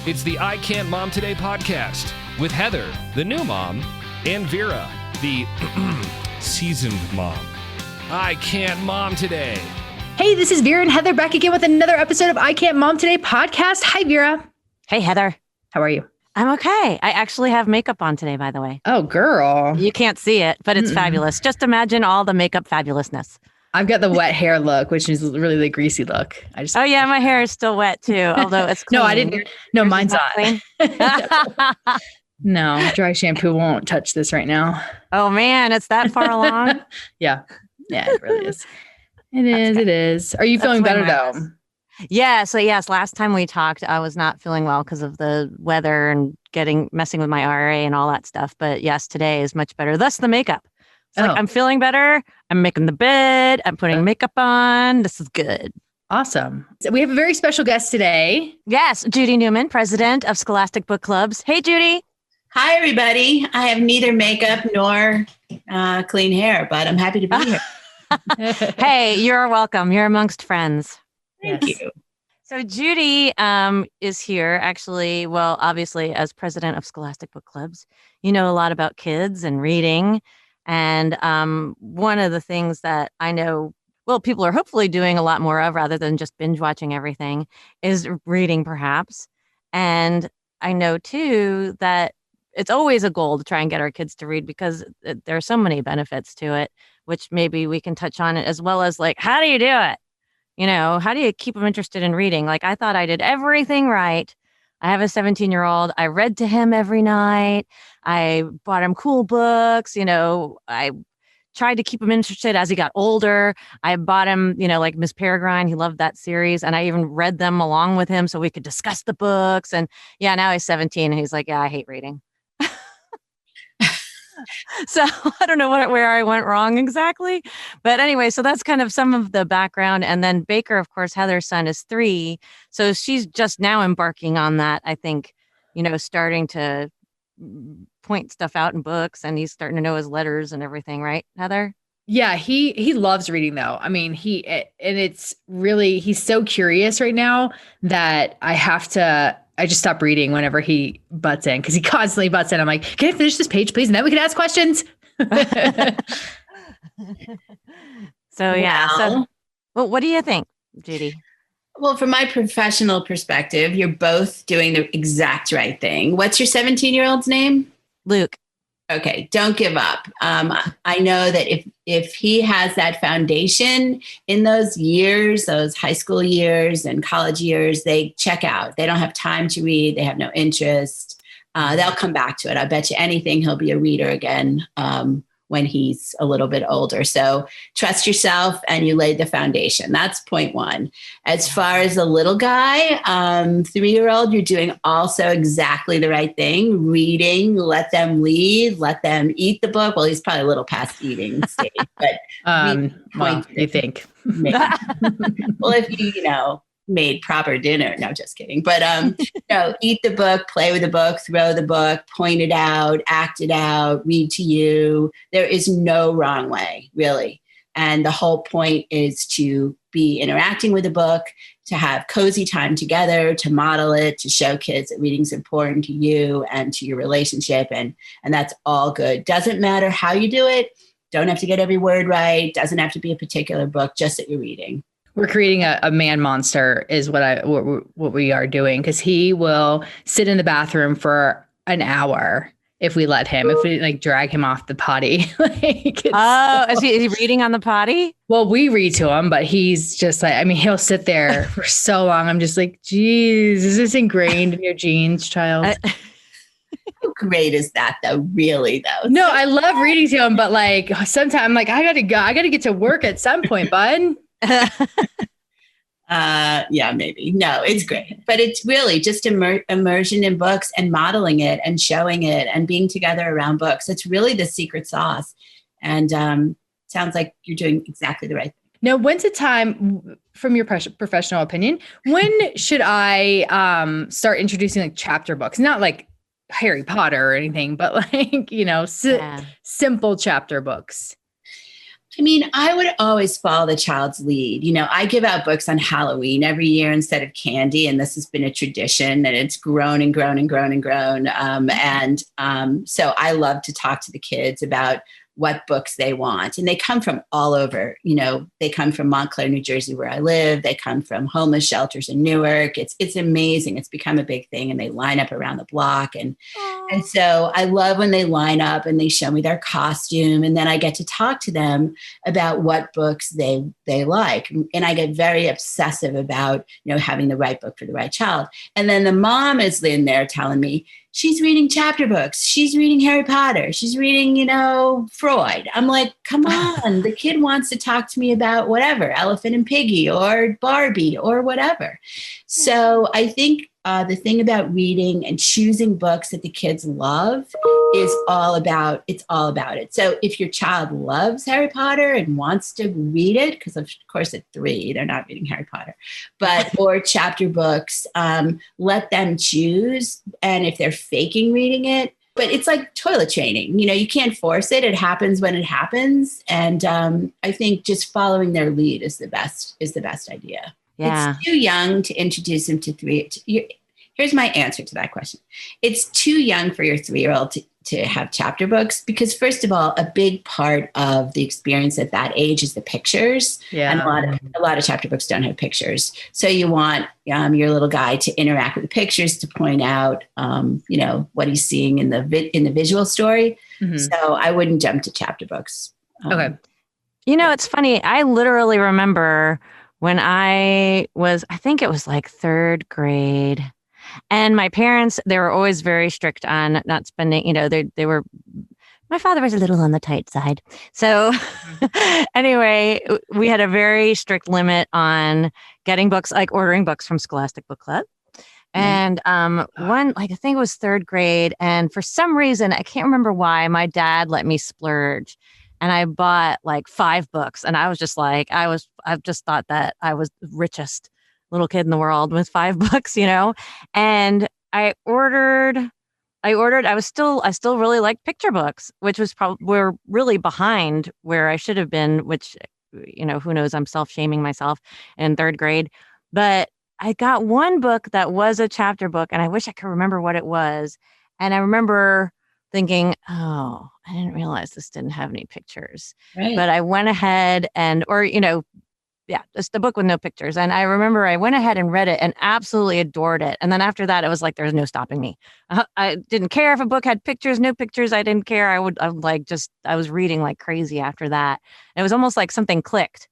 It's the I Can't Mom Today podcast with Heather, the new mom, and Vera, the seasoned mom. I Can't Mom Today. Hey, this is Vera and Heather back again with another episode of I Can't Mom Today podcast. Hi, Vera. Hey, Heather. How are you? I'm okay. I actually have makeup on today, by the way. Oh, girl. You can't see it, but it's fabulous. Just imagine all the makeup fabulousness. I've got the wet hair look, which is really the greasy look. Oh, yeah, my hair is still wet, too, although it's clean. No, I didn't. No, mine's not. Clean? No, dry shampoo won't touch this right now. Oh, man, it's that far along? Yeah, it really is. It is. Are you feeling better, though? Yeah. So, yes, last time we talked, I was not feeling well because of the weather and messing with my RA and all that stuff. But yes, today is much better. Thus the makeup. It's like I'm feeling better. I'm making the bed. I'm putting makeup on. This is good. Awesome. So we have a very special guest today. Yes. Judy Newman, president of Scholastic Book Clubs. Hey, Judy. Hi, everybody. I have neither makeup nor clean hair, but I'm happy to be here. Hey, you're welcome. You're amongst friends. Thank you. So Judy is here actually, well, obviously as president of Scholastic Book Clubs, you know a lot about kids and reading. And one of the things that I know, well, people are hopefully doing a lot more of rather than just binge watching everything is reading perhaps. And I know too that it's always a goal to try and get our kids to read because there are so many benefits to it, which maybe we can touch on it as well as like, how do you do it? You know, how do you keep them interested in reading? Like I thought I did everything right. I have a 17-year-old. I read to him every night. I bought him cool books. You know, I tried to keep him interested as he got older. I bought him, you know, like Miss Peregrine. He loved that series. And I even read them along with him so we could discuss the books. And yeah, now he's 17 and he's like, yeah, I hate reading. So I don't know where I went wrong exactly. But anyway, so that's kind of some of the background. And then Baker, of course, Heather's son is 3. So she's just now embarking on that, I think, you know, starting to point stuff out in books and he's starting to know his letters and everything. Right, Heather? Yeah, he loves reading though. I mean, it's really, he's so curious right now that I just stop reading whenever he butts in because he constantly butts in. I'm like, can I finish this page, please? And then we can ask questions. So, yeah. Well, what do you think, Judy? Well, from my professional perspective, you're both doing the exact right thing. What's your 17-year-old's name? Luke. Okay, don't give up. I know that if he has that foundation in those years, those high school years and college years, they check out. They don't have time to read. They have no interest. They'll come back to it. I bet you anything he'll be a reader again when he's a little bit older. So trust yourself and you laid the foundation. That's point 1. As far as the little guy, 3-year-old, you're doing also exactly the right thing. Reading, let them lead, let them eat the book. Well, he's probably a little past eating stage, but well, you think. Well, if you made proper dinner. No, just kidding. But, eat the book, play with the book, throw the book, point it out, act it out, read to you. There is no wrong way, really. And the whole point is to be interacting with the book, to have cozy time together, to model it, to show kids that reading is important to you and to your relationship. And that's all good. Doesn't matter how you do it. Don't have to get every word right. Doesn't have to be a particular book, just that you're reading. We're creating a man monster is what we are doing because he will sit in the bathroom for an hour if we let him, if we drag him off the potty. Is he reading on the potty? Well, we read to him, but he's just like, he'll sit there for so long. I'm just like, geez, is this ingrained in your genes, child? How great is that though? Really though? No, I love reading to him, but sometimes I'm like, I gotta go. I gotta get to work at some point, bud. Yeah, maybe. No, it's great. But it's really just immersion in books and modeling it and showing it and being together around books. It's really the secret sauce. And sounds like you're doing exactly the right thing. Now, when's the time, from your professional opinion, when should I start introducing chapter books? Not like Harry Potter or anything, but simple chapter books. I mean, I would always follow the child's lead. I give out books on Halloween every year instead of candy, and this has been a tradition, and it's grown and grown and grown and grown. So I love to talk to the kids about what books they want. And they come from all over. They come from Montclair, New Jersey, where I live. They come from homeless shelters in Newark. It's amazing. It's become a big thing, and they line up around the block. And so I love when they line up and they show me their costume, and then I get to talk to them about what books they like. And I get very obsessive about, having the right book for the right child. And then the mom is in there telling me, she's reading chapter books. She's reading Harry Potter. She's reading, Freud. I'm like, come on. The kid wants to talk to me about whatever, Elephant and Piggy or Barbie or whatever. So I think the thing about reading and choosing books that the kids love is all about it. So if your child loves Harry Potter and wants to read it, because of course at 3, they're not reading Harry Potter, or chapter books, let them choose. And if they're faking reading it, but it's like toilet training, you can't force it. It happens when it happens. And I think just following their lead is the best idea. Yeah. It's too young to introduce them to 3. Here's my answer to that question. It's too young for your 3-year-old to have chapter books because, first of all, a big part of the experience at that age is the pictures. Yeah. And a lot of chapter books don't have pictures. So you want your little guy to interact with the pictures, to point out, what he's seeing in the visual story. Mm-hmm. So I wouldn't jump to chapter books. Okay. It's funny. I literally remember when I think it was like 3rd grade. And my parents, they were always very strict on not spending, my father was a little on the tight side. So anyway, we had a very strict limit on getting books, like ordering books from Scholastic Book Club. And I think it was 3rd grade. And for some reason, I can't remember why, my dad let me splurge. And I bought like 5 books. And I was just like, I've just thought that I was the richest little kid in the world with 5 books, and I still really liked picture books, which was we're really behind where I should have been, which, who knows, I'm self-shaming myself in 3rd grade, but I got one book that was a chapter book and I wish I could remember what it was. And I remember thinking, oh, I didn't realize this didn't have any pictures, right. But I went ahead it's the book with no pictures. And I remember I went ahead and read it and absolutely adored it. And then after that, it was like, there's no stopping me. I didn't care if a book had pictures, no pictures. I didn't care. I was reading like crazy after that. It was almost like something clicked,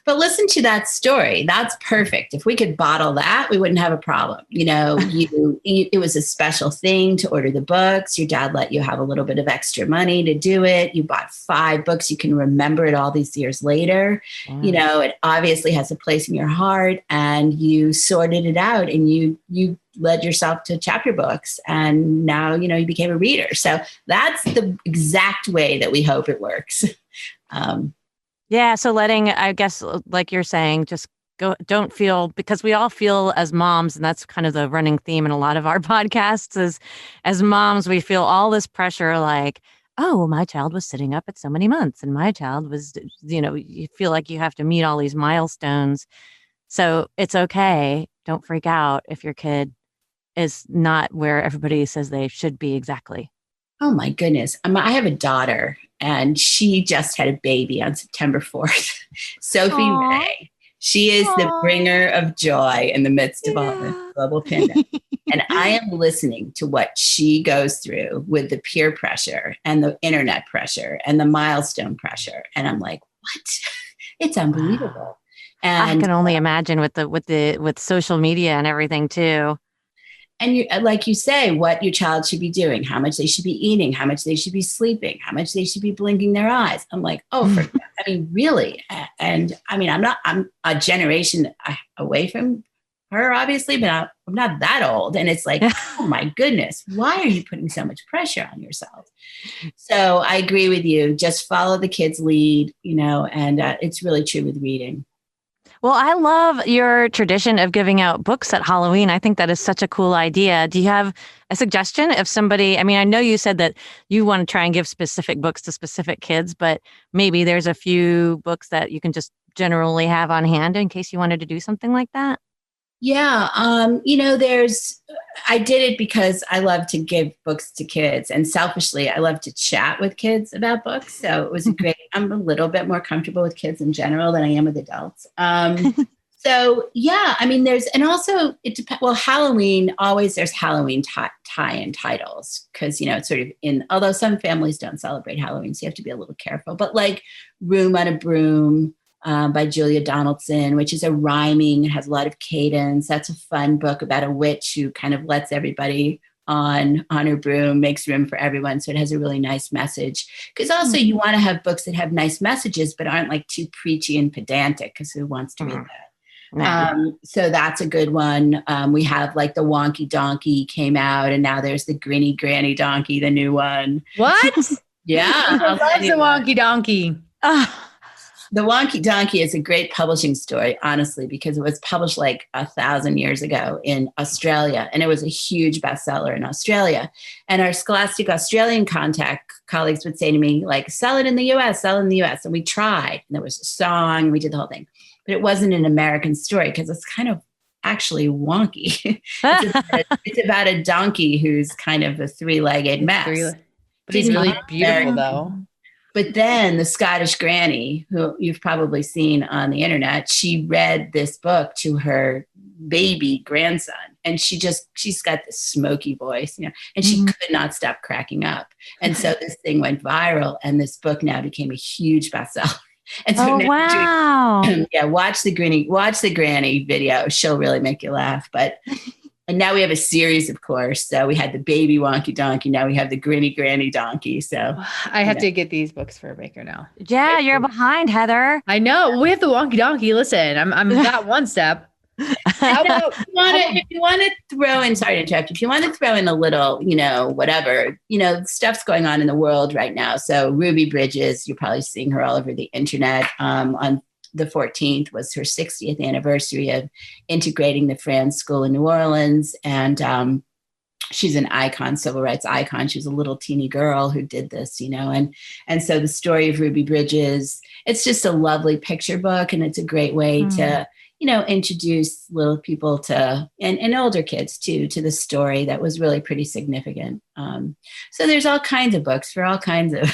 But listen to that story. That's perfect. If we could bottle that, we wouldn't have a problem. It was a special thing to order the books. Your dad let you have a little bit of extra money to do it. You bought 5 books. You can remember it all these years later. Wow. It obviously has a place in your heart, and you sorted it out, and you led yourself to chapter books, and now, you became a reader. So that's the exact way that we hope it works. Yeah. So letting, I guess, like you're saying, just don't feel, because we all feel as moms, and that's kind of the running theme in a lot of our podcasts is, as moms, we feel all this pressure like, oh, well, my child was sitting up at so many months and my child was, you feel like you have to meet all these milestones. So it's okay. Don't freak out if your kid is not where everybody says they should be exactly. Oh my goodness. I have a daughter, and she just had a baby on September 4th. Sophie Aww. Ray. She is the bringer of joy in the midst of all this global pandemic. And I am listening to what she goes through with the peer pressure and the internet pressure and the milestone pressure. And I'm like, what? It's unbelievable. Wow. And I can only imagine with social media and everything too. And like you say, what your child should be doing, how much they should be eating, how much they should be sleeping, how much they should be blinking their eyes. I'm like, really? And I'm a generation away from her, obviously, but I'm not that old. And it's like, oh my goodness, why are you putting so much pressure on yourself? So I agree with you. Just follow the kid's lead, and it's really true with reading. Well, I love your tradition of giving out books at Halloween. I think that is such a cool idea. Do you have a suggestion if somebody, I mean, I know you said that you want to try and give specific books to specific kids, but maybe there's a few books that you can just generally have on hand in case you wanted to do something like that? Yeah, I did it because I love to give books to kids, and selfishly, I love to chat with kids about books. So it was I'm a little bit more comfortable with kids in general than I am with adults. So yeah, I mean, and also it depends. Well, Halloween, always there's Halloween tie-in titles because, it's sort of although some families don't celebrate Halloween, so you have to be a little careful, but like Room on a Broom, by Julia Donaldson, which is a rhyming, it has a lot of cadence. That's a fun book about a witch who kind of lets everybody on her broom, makes room for everyone. So it has a really nice message. Because also you want to have books that have nice messages, but aren't like too preachy and pedantic, because who wants to read that? So that's a good one. We have like the Wonky Donkey came out, and now there's the Grinny Granny Donkey, the new one. What? Yeah. I love the Wonky Donkey. The Wonky Donkey is a great publishing story, honestly, because it was published like 1,000 years ago in Australia, and it was a huge bestseller in Australia. And our Scholastic Australian colleagues would say to me, like, sell it in the US, sell it in the US. And we tried, and there was a song, we did the whole thing, but it wasn't an American story because it's kind of actually wonky. It's about a donkey who's kind of a three-legged mess. But he's really beautiful, though. But then the Scottish granny, who you've probably seen on the internet, she read this book to her baby grandson. And she's got this smoky voice, and she could not stop cracking up. And so this thing went viral, and this book now became a huge bestseller. And so wow. Watch the granny video. She'll really make you laugh. And now we have a series, of course. So we had the baby Wonky Donkey. Now we have the Grinny Granny Donkey. So I have to get these books for a baker now. Yeah, you're behind, Heather. I know. We have the Wonky Donkey. Listen, I'm that one step. How about if you want to throw in, sorry to interrupt, if you want to throw in a little, whatever, stuff's going on in the world right now. So Ruby Bridges, you're probably seeing her all over the internet. On the 14th was her 60th anniversary of integrating the Friends School in New Orleans. And she's an icon, civil rights icon. She was a little teeny girl who did this, and so the story of Ruby Bridges, it's just a lovely picture book. And it's a great way to, introduce little people to, and older kids too, to the story that was really pretty significant. So there's all kinds of books for all kinds of.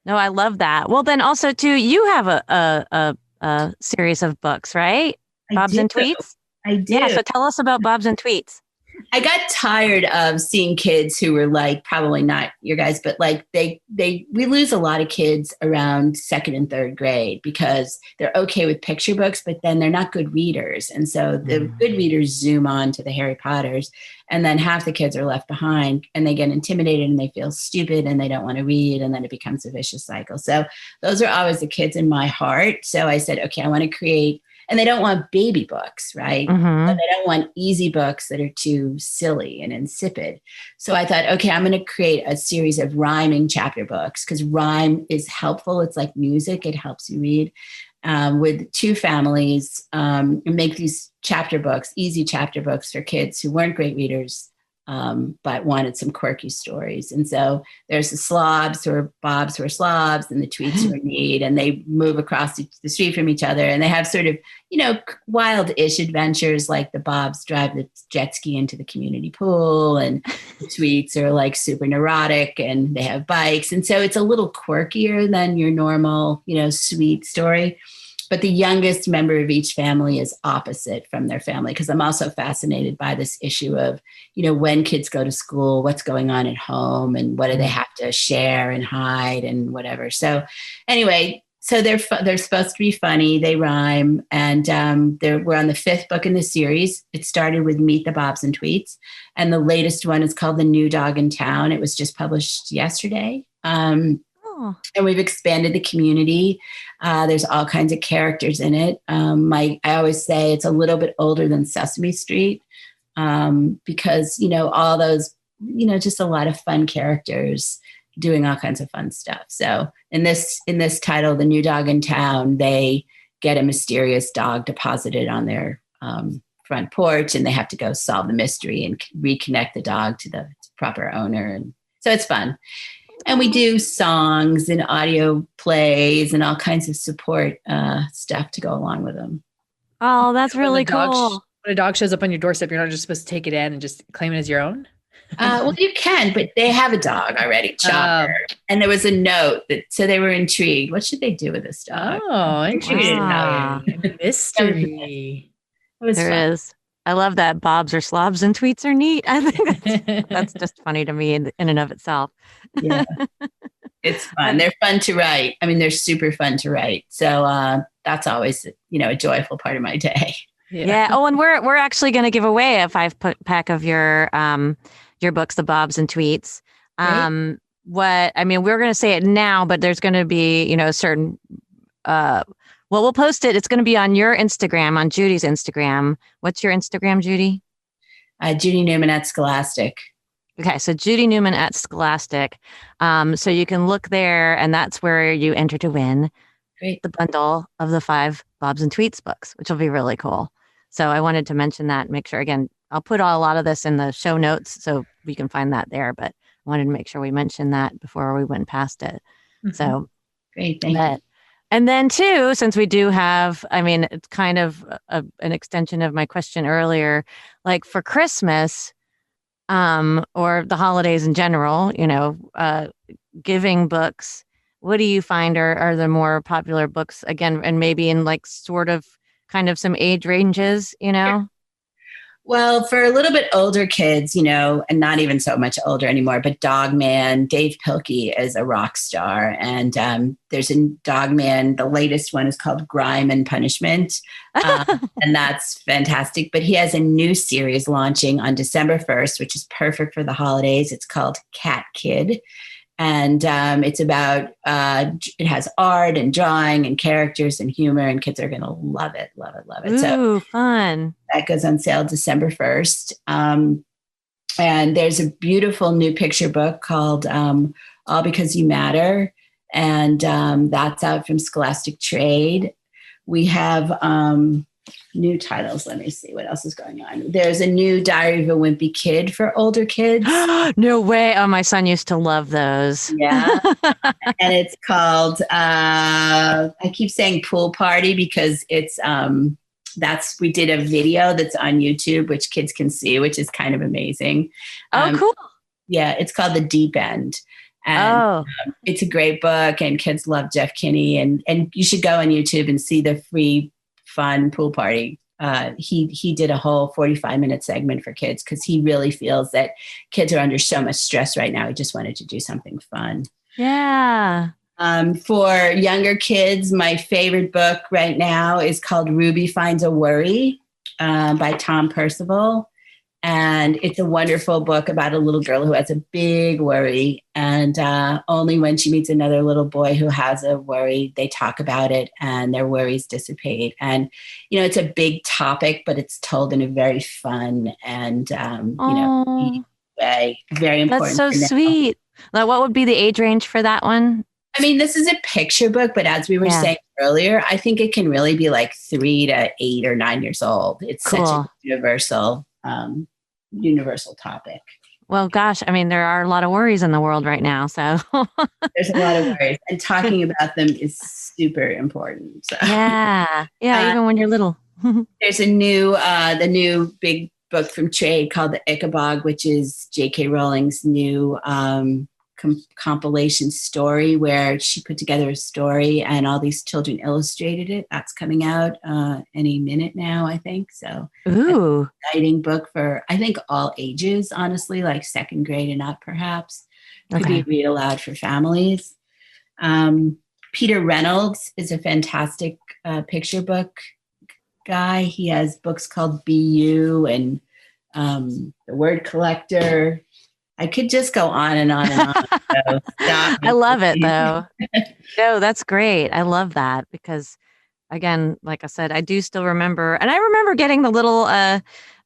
No, I love that. Well, then also too, you have a series of books, right? Bobs and Tweets. I do. Yeah. So tell us about Bobs and Tweets. I got tired of seeing kids who were like, probably not your guys, but like we lose a lot of kids around second and third grade because they're okay with picture books, but then they're not good readers. And so the good readers zoom on to the Harry Potters, and then half the kids are left behind and they get intimidated and they feel stupid and they don't want to read. And then it becomes a vicious cycle. So those are always the kids in my heart. So I said, okay, I want to create. And they don't want baby books, right? But they don't want easy books that are too silly and insipid. So I thought, okay, I'm going to create a series of rhyming chapter books because rhyme is helpful. It's like music. It helps you read with two families and make these chapter books, easy chapter books for kids who weren't great readers, but wanted some quirky stories. And so there's the slobs or Bobs who are slobs and the Tweets who are neat, and they move across the street from each other. And they have sort of, wild-ish adventures, like the Bobs drive the jet ski into the community pool, and the Tweets are like super neurotic and they have bikes. And so it's a little quirkier than your normal, sweet story. But the youngest member of each family is opposite from their family, because I'm also fascinated by this issue of, when kids go to school, what's going on at home and what do they have to share and hide and whatever. So anyway, so they're supposed to be funny. They rhyme. And we're on the 5th book in the series. It started with Meet the Bobs and Tweets. And the latest one is called The New Dog in Town. It was just published yesterday. And we've expanded the community. There's all kinds of characters in it. I always say it's a little bit older than Sesame Street because, all those, just a lot of fun characters doing all kinds of fun stuff. So in this title, The New Dog in Town, they get a mysterious dog deposited on their front porch, and they have to go solve the mystery and reconnect the dog to the proper owner. And so it's fun. And we do songs and audio plays and all kinds of support stuff to go along with them. Oh, that's really When cool. when a dog shows up on your doorstep, you're not just supposed to take it in and just claim it as your own? Well, you can, but they have a dog already, Chopper. And there was a note that, so they were intrigued. What should they do with this dog? Oh, interesting. Wow. Mystery. It was There fun. is. I love that bobs are slobs and tweets are neat. I think that's just funny to me in and of itself. Yeah. It's fun. They're fun to write. I mean, they're super fun to write. So that's always, a joyful part of my day. Yeah. Oh, and we're actually going to give away a 5-pack of your books, the Bobs and Tweets. We're going to say it now, but there's going to be, a certain, we'll post it. It's going to be on your Instagram, on Judy's Instagram. What's your Instagram, Judy? Judy Newman at Scholastic. Okay. So Judy Newman at Scholastic. So you can look there, and that's where you enter to win the bundle of the 5 Bobs and Tweets books, which will be really cool. So I wanted to mention that, make sure, again, I'll put a lot of this in the show notes so we can find that there, but I wanted to make sure we mentioned that before we went past it. Mm-hmm. So great. Thank you. And then too, since we do have, it's kind of an extension of my question earlier, like for Christmas, or the holidays in general, giving books, what do you find are the more popular books again, and maybe in like sort of kind of some age ranges, Well, for a little bit older kids, and not even so much older anymore, but Dog Man, Dave Pilkey is a rock star. And there's a Dog Man, the latest one is called Grime and Punishment. And that's fantastic. But he has a new series launching on December 1st, which is perfect for the holidays. It's called Cat Kid. And it's about, it has art and drawing and characters and humor, and kids are going to love it, love it, love it. Ooh, so fun. that goes on sale December 1st. And there's a beautiful new picture book called All Because You Matter. And that's out from Scholastic Trade. We have new titles. Let me see what else is going on. There's a new Diary of a Wimpy Kid for older kids. No way. Oh, my son used to love those. Yeah. And it's called, I keep saying Pool Party because it's, we did a video that's on YouTube, which kids can see, which is kind of amazing. Cool. Yeah. It's called The Deep End. And it's a great book, and kids love Jeff Kinney, and you should go on YouTube and see the free fun pool party. He did a whole 45-minute segment for kids because he really feels that kids are under so much stress right now. He just wanted to do something fun. Yeah. For younger kids, my favorite book right now is called Ruby Finds a Worry by Tom Percival. And it's a wonderful book about a little girl who has a big worry. And only when she meets another little boy who has a worry, they talk about it and their worries dissipate. And, it's a big topic, but it's told in a very fun and, easy way. Very important. That's so sweet. Now, what would be the age range for that one? I mean, this is a picture book, but as we were saying earlier, I think it can really be like 3 to 8 or 9 years old. It's such a universal topic. Well, gosh, there are a lot of worries in the world right now. So there's a lot of worries, and talking about them is super important. So. Yeah. Even when you're little. There's a new, the new big book from Trade called The Ichabod, which is J.K. Rowling's new compilation story where she put together a story and all these children illustrated it. That's coming out any minute now, I think. So ooh, exciting book for, I think, all ages, honestly, like second grade and up, perhaps. Could be read aloud for families. Peter Reynolds is a fantastic picture book guy. He has books called Be You and The Word Collector. I could just go on and on and on. So stop. I love it, though. No, that's great. I love that because, again, like I said, I do still remember, and I remember getting the little,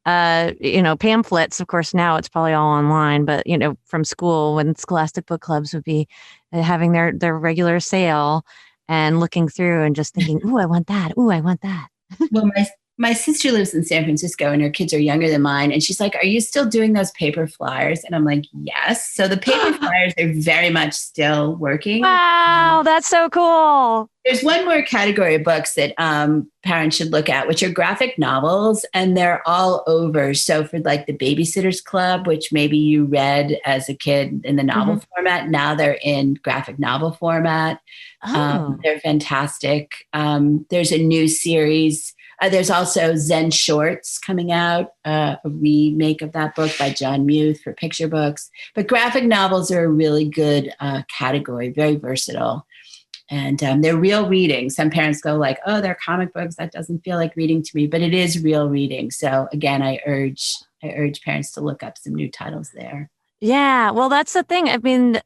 pamphlets. Of course, now it's probably all online, but from school when Scholastic book clubs would be having their regular sale, and looking through and just thinking, ooh, I want that. Ooh, I want that. Well, my sister lives in San Francisco and her kids are younger than mine. And she's like, are you still doing those paper flyers? And I'm like, yes. So the paper flyers are very much still working. Wow, that's so cool. There's one more category of books that parents should look at, which are graphic novels, and they're all over. So for like the Babysitter's Club, which maybe you read as a kid in the novel format, now they're in graphic novel format. They're fantastic. There's a new series. There's also Zen Shorts coming out, a remake of that book by John Muth for picture books. But graphic novels are a really good category, very versatile. And they're real reading. Some parents go like, oh, they're comic books. That doesn't feel like reading to me, but it is real reading. So again, I urge parents to look up some new titles there. Yeah, well, that's the thing. I mean,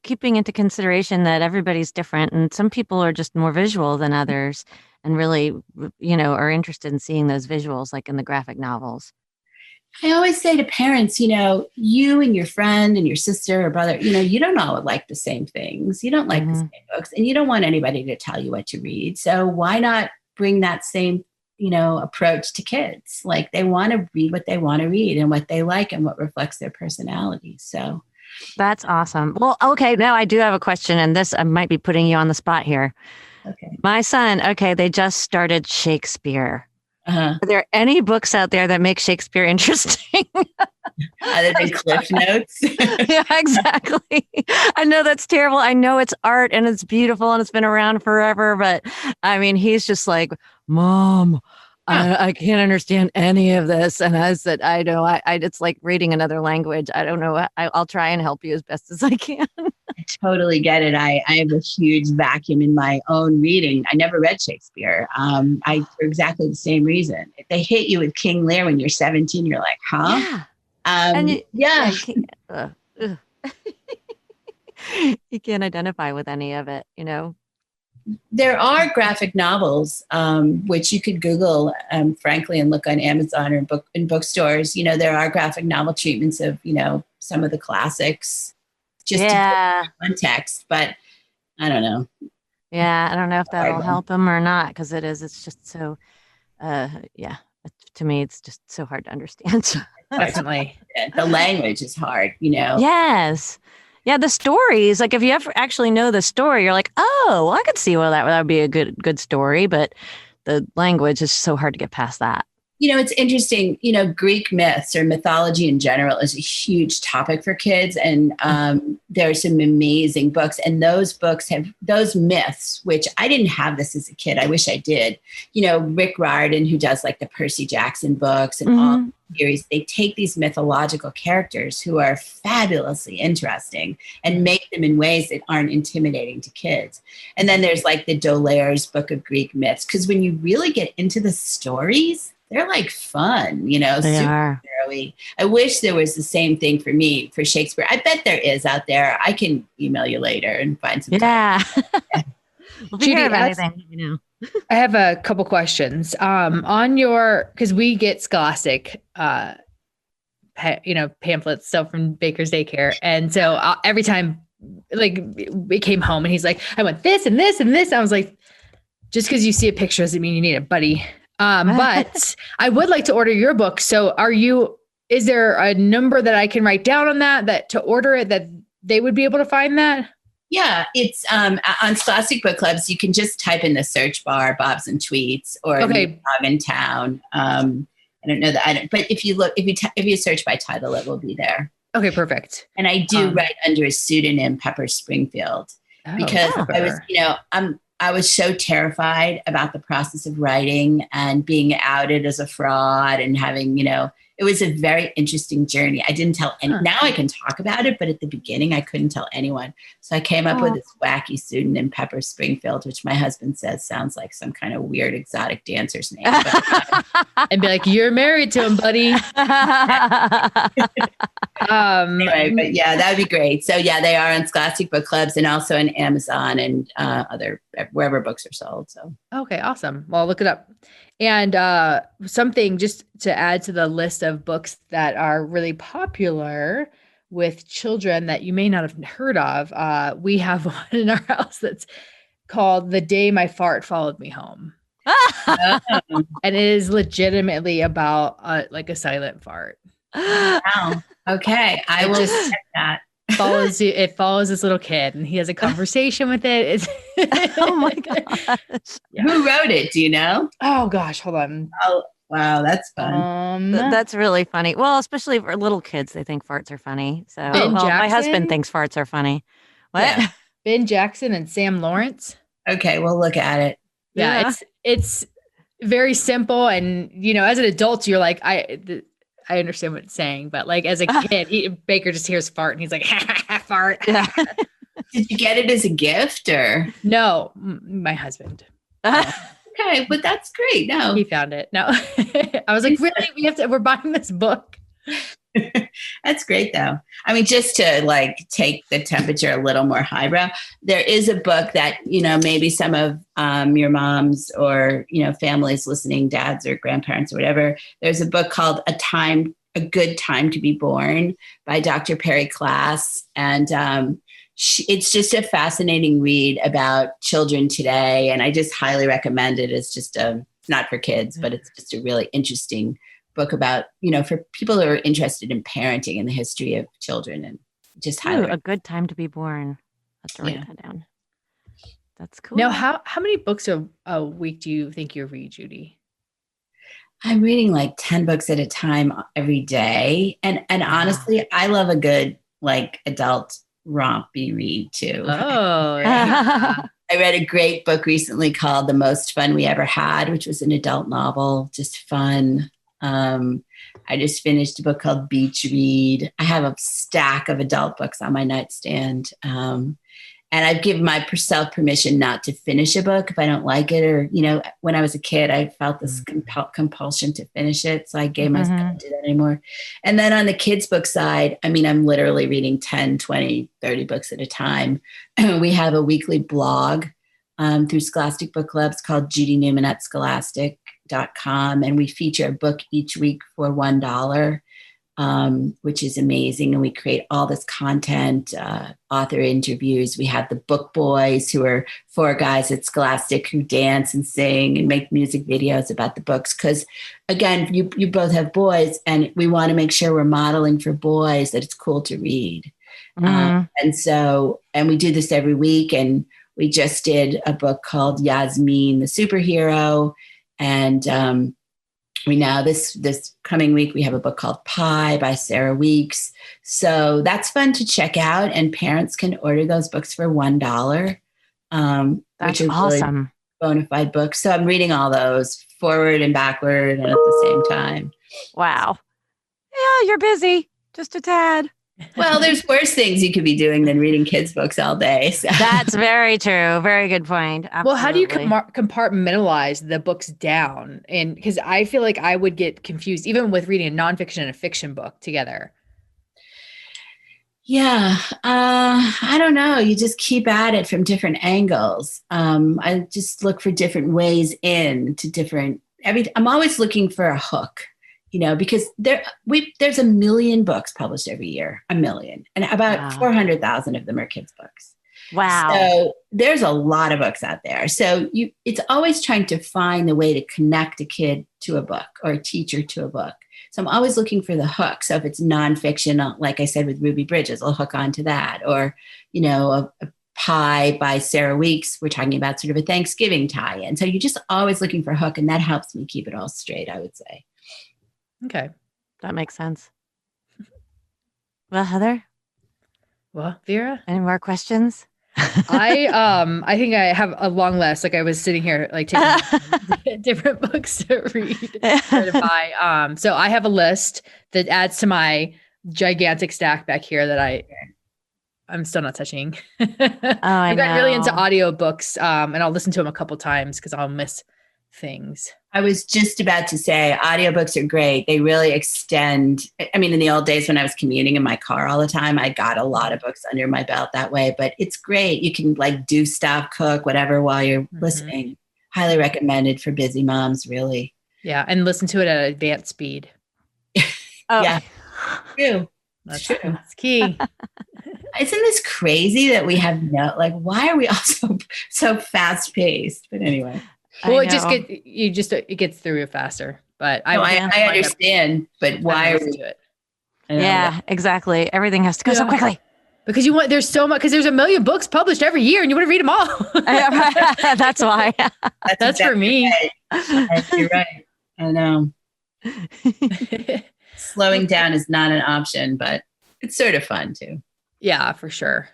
keeping into consideration that everybody's different and some people are just more visual than others and really, are interested in seeing those visuals like in the graphic novels. I always say to parents, you and your friend and your sister or brother, you don't all like the same things. You don't like the same books and you don't want anybody to tell you what to read. So why not bring that same, approach to kids? Like they want to read what they want to read and what they like and what reflects their personality. So that's awesome. Well, okay. Now I do have a question and this, I might be putting you on the spot here. Okay. My son, they just started Shakespeare. Uh-huh. Are there any books out there that make Shakespeare interesting? Other than Cliff Notes? Yeah, exactly. I know that's terrible. I know it's art and it's beautiful and it's been around forever. But I mean, he's just like, Mom, I can't understand any of this. And I said, I know, it's like reading another language. I don't know. I'll try and help you as best as I can. I totally get it. I have a huge vacuum in my own reading. I never read Shakespeare. For exactly the same reason. If they hit you with King Lear when you're 17, you're like, huh? Yeah. You can't identify with any of it, There are graphic novels, which you could Google, frankly, and look on Amazon or in bookstores. There are graphic novel treatments of, some of the classics. Just to put context, but I don't know. Yeah, I don't know if that'll help him or not because it's just so, to me, it's just so hard to understand. Definitely. The language is hard, Yes. Yeah, the stories, like if you ever actually know the story, you're like, oh, well, I could see that would be a good story, but the language is so hard to get past that. It's interesting, Greek myths or mythology in general is a huge topic for kids. And there are some amazing books. And those books have those myths, which I didn't have this as a kid. I wish I did. Rick Riordan, who does like the Percy Jackson books and all the series, they take these mythological characters who are fabulously interesting and make them in ways that aren't intimidating to kids. And then there's like the D'Aulaire's Book of Greek Myths, because when you really get into the stories, they're like fun, They super are. early. I wish there was the same thing for me, for Shakespeare. I bet there is out there. I can email you later and find some. Yeah. Well, Judy, anything, I have a couple questions. On because we get Scholastic, pamphlets, so from Baker's Daycare. And so every time like we came home and he's like, I want this and this and this. I was like, just because you see a picture doesn't mean you need it, buddy. But I would like to order your book. So is there a number that I can write down on that to order it, that they would be able to find that? Yeah, it's on Scholastic Book Clubs. You can just type in the search bar, Bobs and Tweets, or Bob in Town. I don't know that. But if you search by title, it will be there. Okay, perfect. And I do write under a pseudonym, Pepper Springfield, because I was so terrified about the process of writing and being outed as a fraud and having, it was a very interesting journey. I didn't tell now I can talk about it, but at the beginning I couldn't tell anyone. So I came up with this wacky pseudonym, Pepper Springfield, which my husband says sounds like some kind of weird exotic dancer's name. And be like, you're married to him, buddy. Anyway, but yeah, that'd be great. So yeah, they are on Scholastic Book Clubs and also on Amazon and wherever books are sold. So okay, awesome. Well, I'll look it up. And something just to add to the list of books that are really popular with children that you may not have heard of. We have one in our house that's called The Day My Fart Followed Me Home. And it is legitimately about like a silent fart. Wow. Okay. I will Just check that. It follows this little kid and he has a conversation with it. Oh my gosh. Yeah. Who wrote it? Do you know? Oh gosh, hold on. Oh, wow. That's fun. That's really funny. Well, especially for little kids, they think farts are funny. So, Ben my Jackson? husband thinks farts are funny. What? Yeah. Ben Jackson and Sam Lawrence. Okay. We'll look at it. Yeah. It's very simple. And, as an adult, you're like, I understand what it's saying, but like as a kid, Baker just hears fart and he's like, fart. Yeah. Did you get it as a gift or? No, my husband. Okay, but that's great. No, He found it. No, I was like, really? We're buying this book. that's great though. I mean, just to like take the temperature a little more highbrow, there is a book that, maybe some of your moms or, families listening, dads or grandparents or whatever, there's a book called A Good Time to Be Born by Dr. Perry Class. And it's just a fascinating read about children today. And I just highly recommend it. It's just not for kids, but it's just a really interesting book about, for people who are interested in parenting and the history of children, and just highly A Good Time to Be Born. Let's write that down. That's cool. Now, how many books a week do you think you read, Judy? I'm reading like 10 books at a time every day. And honestly, I love a good like adult rompy read too. Oh, yeah. I read a great book recently called The Most Fun We Ever Had, which was an adult novel, just fun. I just finished a book called Beach Read. I have a stack of adult books on my nightstand. And I've given myself permission not to finish a book if I don't like it. Or, when I was a kid, I felt this compulsion to finish it. So I gave myself to do that anymore. And then on the kids' book side, I mean, I'm literally reading 10, 20, 30 books at a time. We have a weekly blog through Scholastic Book Clubs called Judy Newman at Scholastic.com. And we feature a book each week for $1. Which is amazing. And we create all this content, author interviews. We have the book boys, who are 4 guys at Scholastic who dance and sing and make music videos about the books. Because again, you both have boys, and we want to make sure we're modeling for boys that it's cool to read. And we do this every week. And we just did a book called Yasmin, the Superhero. And this coming week, we have a book called Pie by Sarah Weeks. So that's fun to check out, and parents can order those books for $1. That's which are awesome. Really bona fide books. So I'm reading all those forward and backward and at the same time. Wow. Yeah, you're busy. Just a tad. Well, there's worse things you could be doing than reading kids' books all day. So. That's very true. Very good point. Absolutely. Well, how do you compartmentalize the books down? And because I feel like I would get confused, even with reading a nonfiction and a fiction book together. Yeah, I don't know. You just keep at it from different angles. I just look for different ways I'm always looking for a hook. Because there's 1 million books published every year, 1 million, and about 400,000 of them are kids' books. Wow. So there's a lot of books out there. So it's always trying to find the way to connect a kid to a book or a teacher to a book. So I'm always looking for the hook. So if it's nonfiction, like I said with Ruby Bridges, I'll hook onto that. Or, a Pie by Sarah Weeks, we're talking about sort of a Thanksgiving tie-in. So you're just always looking for a hook, and that helps me keep it all straight, I would say. Okay. That makes sense. Well, Heather? Well, Vera? Any more questions? I think I have a long list. Like I was sitting here like taking different books to read or to buy. So I have a list that adds to my gigantic stack back here that I'm still not touching. I've gotten really into audiobooks, and I'll listen to them a couple times because I'll miss things. I was just about to say audiobooks are great. They really extend. I mean, in the old days when I was commuting in my car all the time, I got a lot of books under my belt that way, but it's great. You can like do stuff, cook, whatever, while you're listening. Highly recommended for busy moms, really. Yeah. And listen to it at advanced speed. Yeah. True. That's key. Isn't this crazy that we have why are we all so fast paced? But anyway. Well, it gets through it faster. But I understand, but why are we do it? Yeah, exactly. Everything has to go so quickly. Because there's so much, because there's a million books published every year and you want to read them all. That's why. That's for me. Right. You're right. I know. Slowing down is not an option, but it's sort of fun too. Yeah, for sure.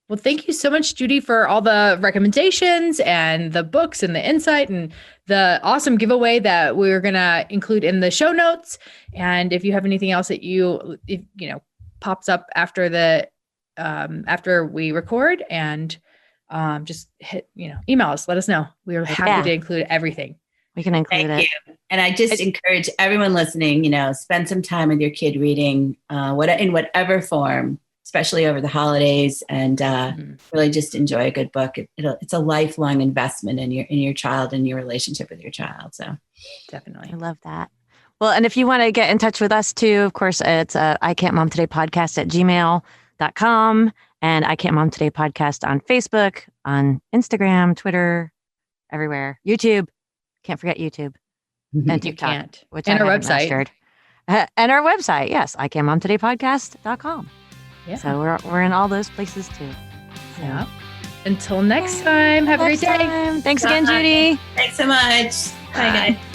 Well, thank you so much, Judy, for all the recommendations and the books and the insight and the awesome giveaway that we're going to include in the show notes. And if you have anything else that pops up after after we record, and just hit, email us, let us know. We are happy to include everything. We can include Thank you. And I just encourage everyone listening, spend some time with your kid reading in whatever form, especially over the holidays, and really just enjoy a good book. It's a lifelong investment in your child and your relationship with your child. So definitely. I love that. Well, and if you want to get in touch with us too, of course, it's I Can't Mom Today podcast at gmail.com, and I Can't Mom Today podcast on Facebook, on Instagram, Twitter, everywhere. YouTube. Can't forget YouTube and TikTok, which and our website. And our website. Yes. ICanMomTodayPodcast.com. Yeah. So we're in all those places too. So. Yeah. Until next time, have a great day. Thanks again, Judy. Thanks so much. Bye, guys.